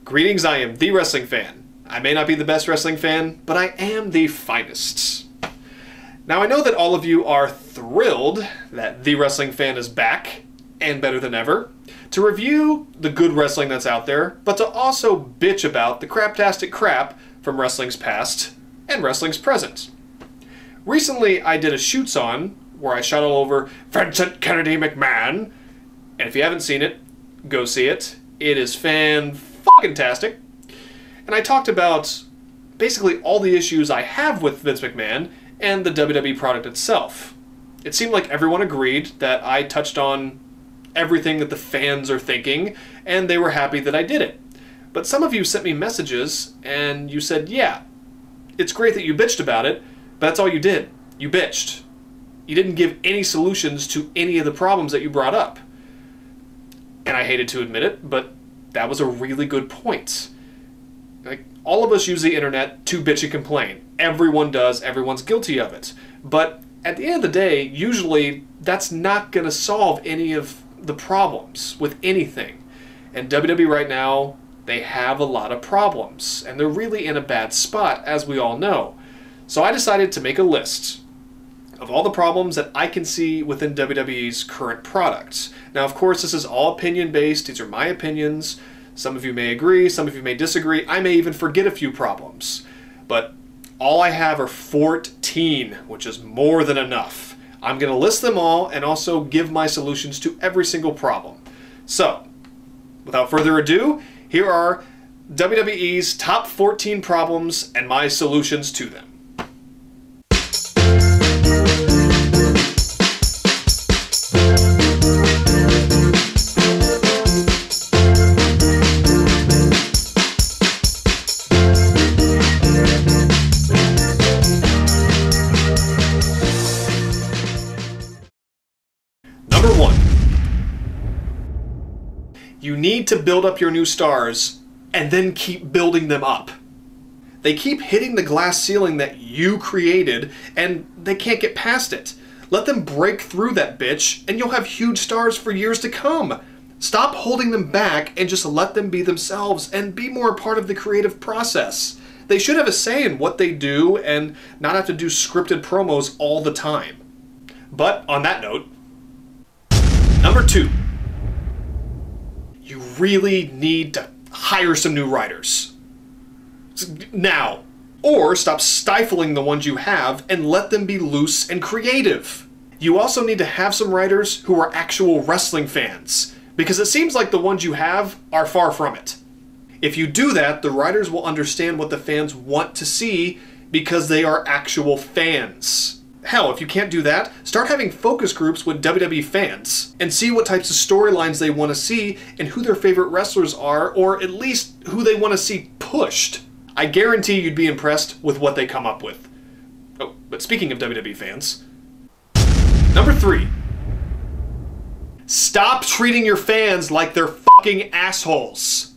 Greetings, I am the wrestling fan. I may not be the best wrestling fan, but I am the finest. Now I know that all of you are thrilled that the wrestling fan is back, and better than ever, to review the good wrestling that's out there, but to also bitch about the craptastic crap from wrestling's past and wrestling's present. Recently I did a shoots on where I shot all over Vincent Kennedy McMahon, and if you haven't seen it, go see it. It is fan-fucking-tastic. And I talked about basically all the issues I have with Vince McMahon and the WWE product itself. It seemed like everyone agreed that I touched on everything that the fans are thinking, and they were happy that I did it. But some of you sent me messages, and you said, yeah, it's great that you bitched about it, but that's all you did. You bitched. You didn't give any solutions to any of the problems that you brought up. And I hated to admit it, but that was a really good point. Like, all of us use the internet to bitch and complain. Everyone does, everyone's guilty of it. But at the end of the day, usually that's not going to solve any of the problems with anything. And WWE right now, they have a lot of problems, and they're really in a bad spot, as we all know. So I decided to make a list of all the problems that I can see within WWE's current products. Now, of course, this is all opinion-based. These are my opinions. Some of you may agree, some of you may disagree. I may even forget a few problems. But all I have are 14, which is more than enough. I'm going to list them all and also give my solutions to every single problem. So, without further ado, here are WWE's top 14 problems and my solutions to them. Number 1. You need to build up your new stars and then keep building them up. They keep hitting the glass ceiling that you created and they can't get past it. Let them break through that bitch and you'll have huge stars for years to come. Stop holding them back and just let them be themselves and be more a part of the creative process. They should have a say in what they do and not have to do scripted promos all the time. But on that note, Number 2. You really need to hire some new writers. Now. Or stop stifling the ones you have and let them be loose and creative. You also need to have some writers who are actual wrestling fans, because it seems like the ones you have are far from it. If you do that, the writers will understand what the fans want to see because they are actual fans. Hell, if you can't do that, start having focus groups with WWE fans and see what types of storylines they want to see and who their favorite wrestlers are, or at least who they want to see pushed. I guarantee you'd be impressed with what they come up with. Oh, but speaking of WWE fans. Number 3. Stop treating your fans like they're fucking assholes.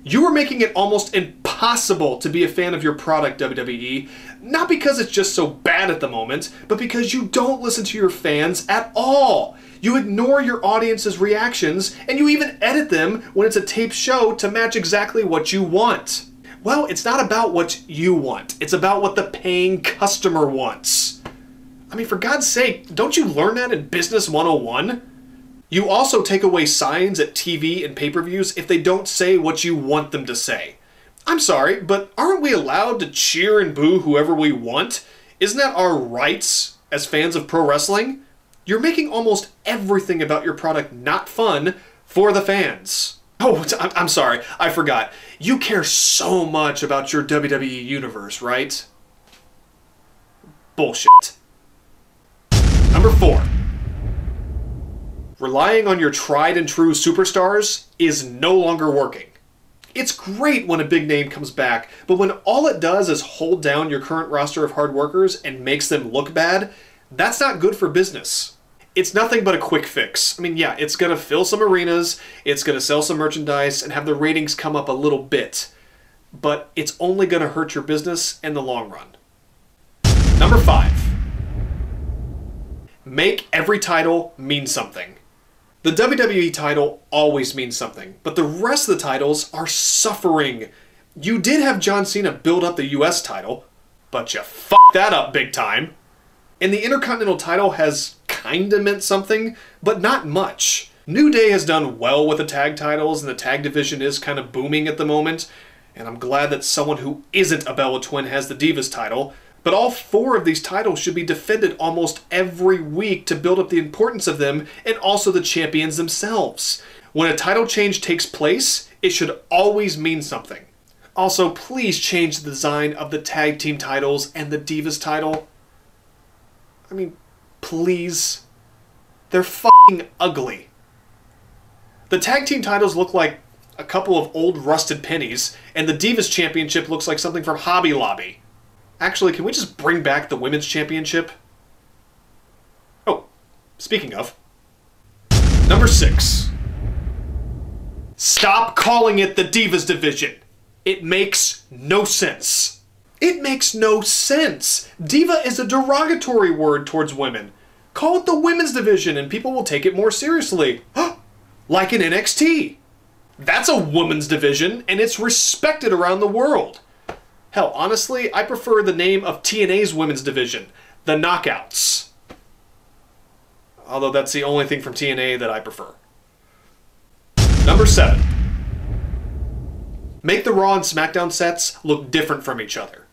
You are making it almost impossible to be a fan of your product, WWE, not because it's just so bad at the moment, but because you don't listen to your fans at all. You ignore your audience's reactions, and you even edit them when it's a taped show to match exactly what you want. Well, it's not about what you want. It's about what the paying customer wants. I mean, for God's sake, don't you learn that in Business 101? You also take away signs at TV and pay-per-views if they don't say what you want them to say. I'm sorry, but aren't we allowed to cheer and boo whoever we want? Isn't that our rights as fans of pro wrestling? You're making almost everything about your product not fun for the fans. Oh, I'm sorry, I forgot. You care so much about your WWE universe, right? Bullshit. Number 4. Relying on your tried and true superstars is no longer working. It's great when a big name comes back, but when all it does is hold down your current roster of hard workers and makes them look bad, that's not good for business. It's nothing but a quick fix. I mean, yeah, it's going to fill some arenas, it's going to sell some merchandise, and have the ratings come up a little bit, but it's only going to hurt your business in the long run. Number 5. Make every title mean something. The WWE title always means something, but the rest of the titles are suffering. You did have John Cena build up the US title, but you fucked that up big time. And the Intercontinental title has kinda meant something, but not much. New Day has done well with the tag titles, and the tag division is kind of booming at the moment, and I'm glad that someone who isn't a Bella Twin has the Divas title. But all 4 of these titles should be defended almost every week to build up the importance of them and also the champions themselves. When a title change takes place, it should always mean something. Also, please change the design of the tag team titles and the Divas title. I mean, please. They're fucking ugly. The tag team titles look like a couple of old rusted pennies, and the Divas Championship looks like something from Hobby Lobby. Actually, can we just bring back the Women's Championship? Oh, speaking of. Number 6. Stop calling it the Divas Division. It makes no sense. It makes no sense. Diva is a derogatory word towards women. Call it the Women's Division and people will take it more seriously. Like in NXT. That's a women's division and it's respected around the world. Hell, honestly, I prefer the name of TNA's women's division, the Knockouts. Although that's the only thing from TNA that I prefer. Number 7. Make the Raw and SmackDown sets look different from each other.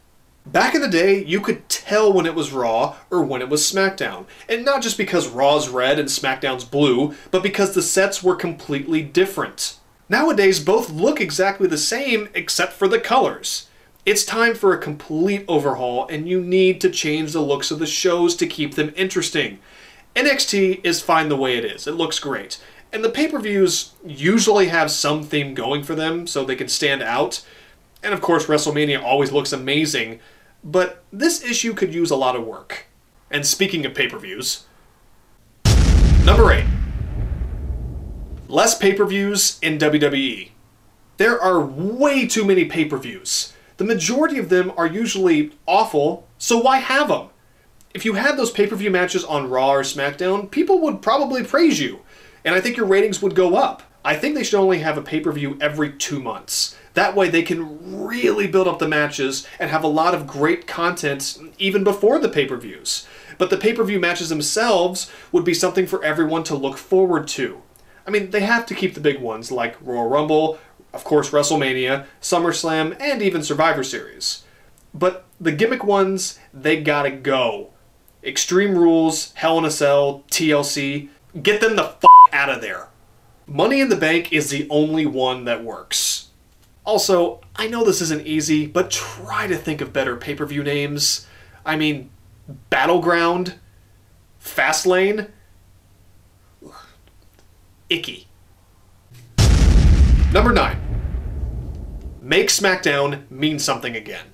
Back in the day, you could tell when it was Raw or when it was SmackDown. And not just because Raw's red and SmackDown's blue, but because the sets were completely different. Nowadays, both look exactly the same except for the colors. It's time for a complete overhaul, and you need to change the looks of the shows to keep them interesting. NXT is fine the way it is. It looks great. And the pay-per-views usually have some theme going for them so they can stand out. And of course, WrestleMania always looks amazing, but this issue could use a lot of work. And speaking of pay-per-views, number 8. Less pay-per-views in WWE. There are way too many pay-per-views. The majority of them are usually awful, so why have them? If you had those pay-per-view matches on Raw or SmackDown, people would probably praise you, and I think your ratings would go up. I think they should only have a pay-per-view every 2 months. That way they can really build up the matches and have a lot of great content even before the pay-per-views. But the pay-per-view matches themselves would be something for everyone to look forward to. I mean, they have to keep the big ones like Royal Rumble, of course WrestleMania, SummerSlam, and even Survivor Series. But the gimmick ones, they gotta go. Extreme Rules, Hell in a Cell, TLC, get them the f*** out of there. Money in the Bank is the only one that works. Also, I know this isn't easy, but try to think of better pay-per-view names. I mean, Battleground, Fastlane, icky. Number 9. Make SmackDown mean something again.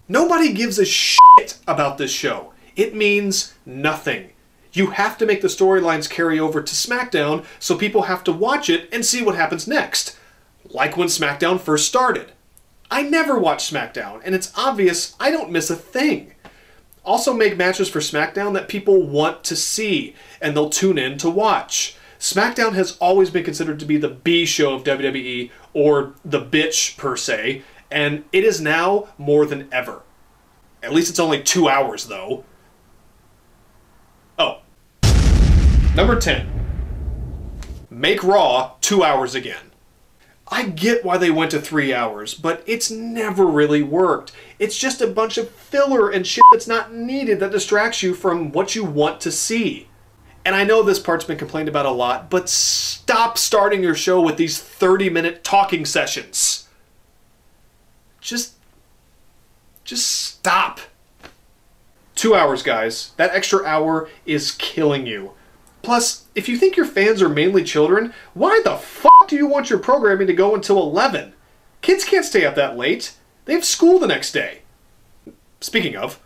Nobody gives a shit about this show. It means nothing. You have to make the storylines carry over to SmackDown so people have to watch it and see what happens next. Like when SmackDown first started. I never watch SmackDown, and it's obvious I don't miss a thing. Also make matches for SmackDown that people want to see, and they'll tune in to watch. SmackDown has always been considered to be the B show of WWE, or the bitch per se, and it is now more than ever. At least it's only 2 hours though. Oh. Number 10. Make Raw 2 hours again. I get why they went to 3 hours, but it's never really worked. It's just a bunch of filler and shit that's not needed that distracts you from what you want to see. And I know this part's been complained about a lot, but stop starting your show with these 30-minute talking sessions. Just stop. 2 hours, guys. That extra hour is killing you. Plus, if you think your fans are mainly children, why the fuck do you want your programming to go until 11? Kids can't stay up that late. They have school the next day. Speaking of.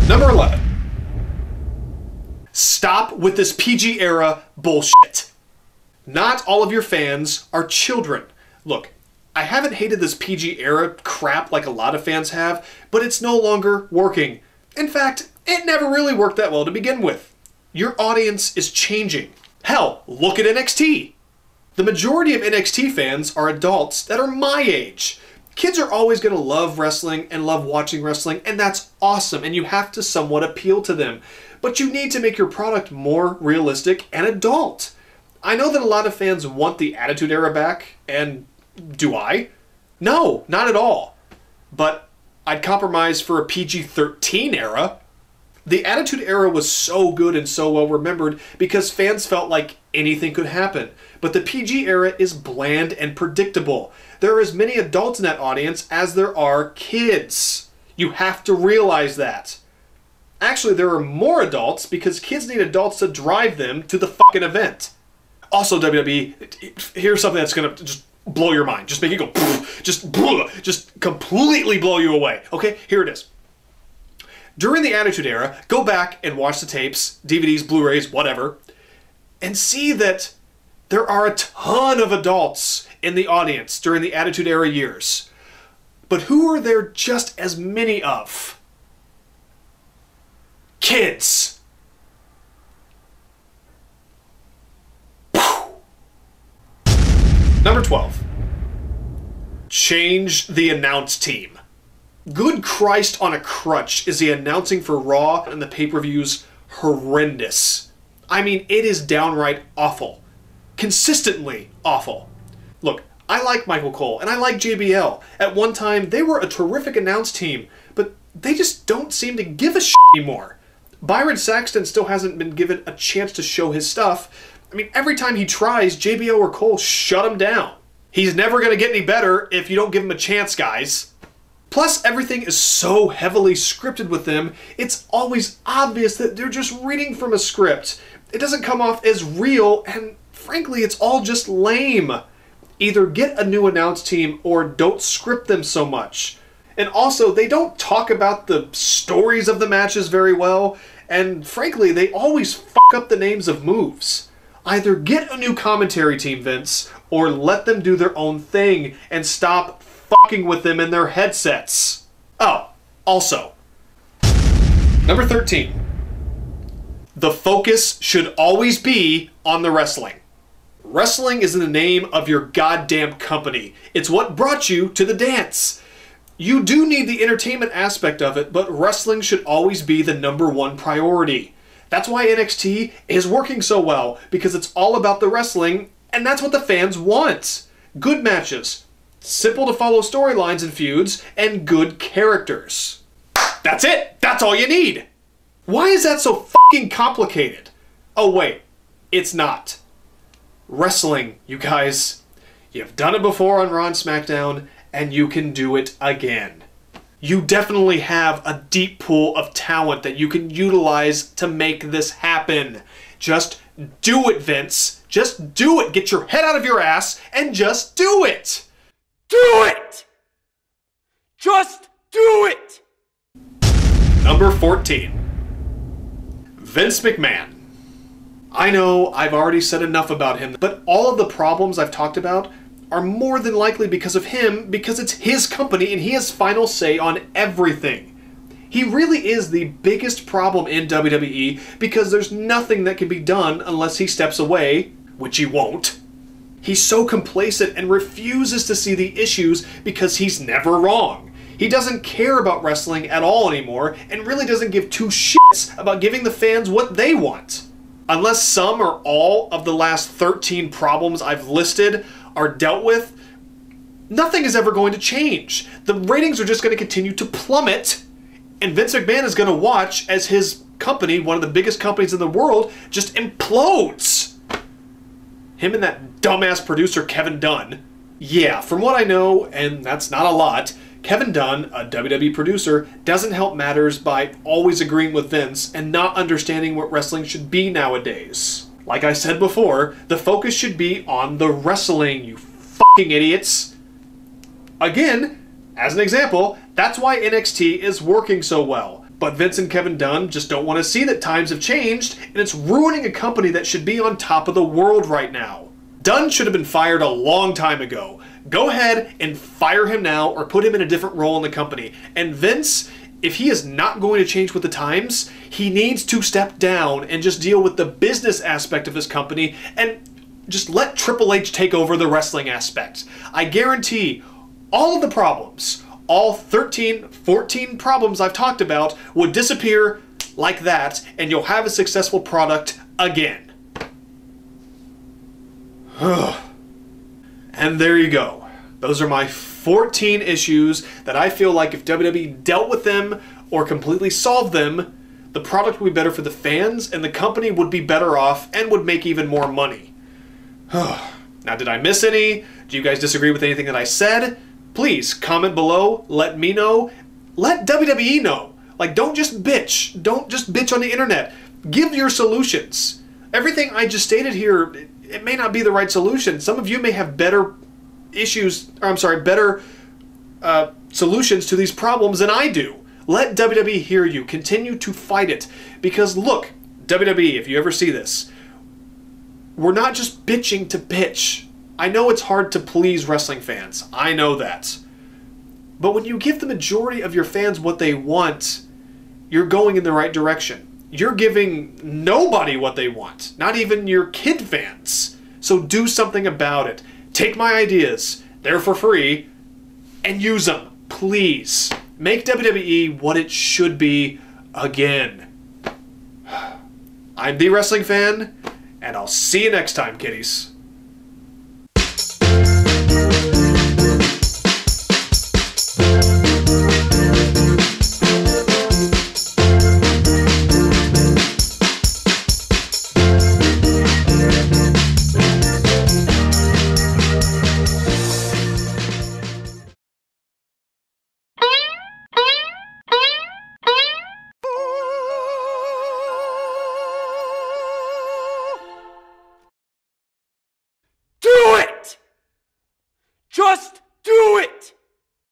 Number 11. Stop with this PG era bullshit. Not all of your fans are children. Look, I haven't hated this PG era crap like a lot of fans have, but it's no longer working. In fact, it never really worked that well to begin with. Your audience is changing. Hell, look at NXT. The majority of NXT fans are adults that are my age. Kids are always going to love wrestling and love watching wrestling, and that's awesome, and you have to somewhat appeal to them. But you need to make your product more realistic and adult. I know that a lot of fans want the Attitude Era back, and do I? No, not at all. But I'd compromise for a PG-13 era. The Attitude Era was so good and so well remembered because fans felt like anything could happen. But the PG era is bland and predictable. There are as many adults in that audience as there are kids. You have to realize that. Actually, there are more adults because kids need adults to drive them to the fucking event. Also, WWE, here's something that's going to just blow your mind. Just make it go, just completely blow you away. Okay, here it is. During the Attitude Era, go back and watch the tapes, DVDs, Blu-rays, whatever, and see that there are a ton of adults in the audience during the Attitude Era years. But who are there just as many of? Kids. Number 12. Change the announce team. Good Christ on a crutch is the announcing for Raw and the pay-per-views horrendous. I mean, it is downright awful. Consistently awful. Look, I like Michael Cole and I like JBL. At one time, they were a terrific announce team, but they just don't seem to give a shit anymore. Byron Saxton still hasn't been given a chance to show his stuff. I mean, every time he tries, JBL or Cole shut him down. He's never going to get any better if you don't give him a chance, guys. Plus, everything is so heavily scripted with them, it's always obvious that they're just reading from a script. It doesn't come off as real, and frankly, it's all just lame. Either get a new announce team or don't script them so much. And also, they don't talk about the stories of the matches very well, and frankly, they always fuck up the names of moves. Either get a new commentary team, Vince, or let them do their own thing and stop fucking with them in their headsets. Oh, also, number 13. The focus should always be on the wrestling. Wrestling is in the name of your goddamn company. It's what brought you to the dance. You do need the entertainment aspect of it, but wrestling should always be the #1 priority. That's why NXT is working so well, because it's all about the wrestling, and that's what the fans want. Good matches, simple to follow storylines and feuds, and good characters. That's it! That's all you need! Why is that so fucking complicated? Oh wait, it's not. Wrestling, you guys. You've done it before on Raw and SmackDown, and you can do it again. You definitely have a deep pool of talent that you can utilize to make this happen. Just do it, Vince. Just do it. Get your head out of your ass and just do it. Do it! Just do it! Number 14. Vince McMahon. I know I've already said enough about him, but all of the problems I've talked about are more than likely because of him, because it's his company and he has final say on everything. He really is the biggest problem in WWE because there's nothing that can be done unless he steps away, which he won't. He's so complacent and refuses to see the issues because he's never wrong. He doesn't care about wrestling at all anymore and really doesn't give two shits about giving the fans what they want. Unless some or all of the last 13 problems I've listed are dealt with, nothing is ever going to change. The ratings are just going to continue to plummet, and Vince McMahon is going to watch as his company, one of the biggest companies in the world, just implodes. Him and that dumbass producer Kevin Dunn. Yeah, from what I know, and that's not a lot, Kevin Dunn, a WWE producer, doesn't help matters by always agreeing with Vince and not understanding what wrestling should be nowadays. Like I said before, the focus should be on the wrestling, you fucking idiots. Again, as an example, that's why NXT is working so well. But Vince and Kevin Dunn just don't want to see that times have changed, and it's ruining a company that should be on top of the world right now. Dunn should have been fired a long time ago. Go ahead and fire him now or put him in a different role in the company. And Vince, if he is not going to change with the times, he needs to step down and just deal with the business aspect of his company and just let Triple H take over the wrestling aspect. I guarantee all of the problems, all 13, 14 problems I've talked about would disappear like that, and you'll have a successful product again. And there you go. Those are my 14 issues that I feel like if WWE dealt with them or completely solved them, the product would be better for the fans and the company would be better off and would make even more money. Now, did I miss any? Do you guys disagree with anything that I said? Please comment below, let me know, let WWE know. Like, don't just bitch. Don't just bitch on the internet. Give your solutions. Everything I just stated here, it may not be the right solution. Some of you may have better better solutions to these problems than I do. Let WWE hear you. Continue to fight it. Because look, WWE, if you ever see this, we're not just bitching to bitch. I know it's hard to please wrestling fans. I know that. But when you give the majority of your fans what they want, you're going in the right direction. You're giving nobody what they want. Not even your kid fans. So do something about it. Take my ideas, they're for free, and use them, please. Make WWE what it should be again. I'm The Wrestling Fan, and I'll see you next time, kiddies.